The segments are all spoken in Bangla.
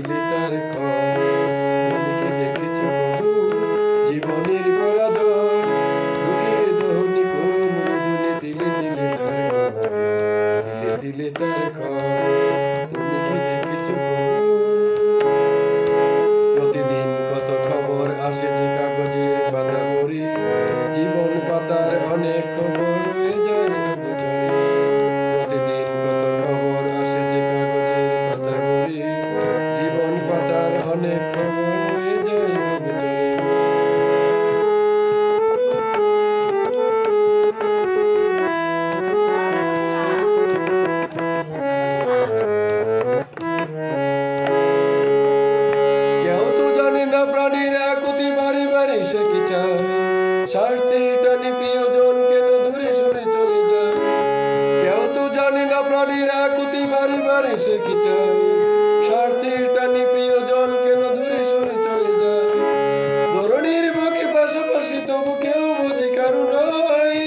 তিলে তার ক্ষয়। তুমি কি দেখেছো কবু জীবনের পরাজয়? দুঃখের দহনি করুণ রোদনে তিলে তিলে তার ক্ষয়, তিলে তিলে তার ক্ষয়। তুমি কি দেখেছো কবু? প্রতিদিন কত খবর আসে যে কাগজের পাতা ভরে, জীবন পাতার অনেক খবর রয়ে যায় অগোচরে। প্রতিদিন কত খবর আসে যে কাগজের পাতা ভরে, জীবন পাতার অনেক খবর রয়ে যায় অগোচরে। কেউ তো জানে না প্রাণীর আকুতি বারে বারে সে কি চায়, স্বার্থের টানে প্রিয়জন কেন দূরে সরে চলে যায়। কেউ তো জানে না প্রাণীর আকুতি বারে বারে সে কি চায়, স্বার্থের টানে প্রিয়জন কেন দূরে সরে চলে যায়। ধরণীর বুকে পাশাপাশি তবু কেউ বোঝে কারো নয়,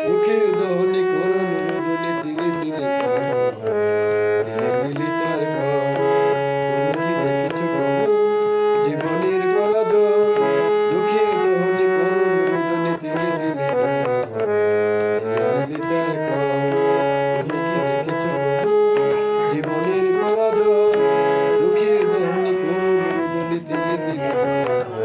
দুঃখের দহনে করুণ রোদনে তিলে তিলে তার ক্ষয়, তিলে তিলে তার ক্ষয়। তুমি কি দেখেছো কবু জীবনের পরাজয়? দুঃখের দহনে করুণ রোদনে তিলে তিলে তার ক্ষয়, তিলে তিলে তার ক্ষয়। তুমি কি দেখেছো কবু জীবনের পরাজয়? দুঃখের দহনে করুণ রোদনে তিলে তিলে তার ক্ষয়।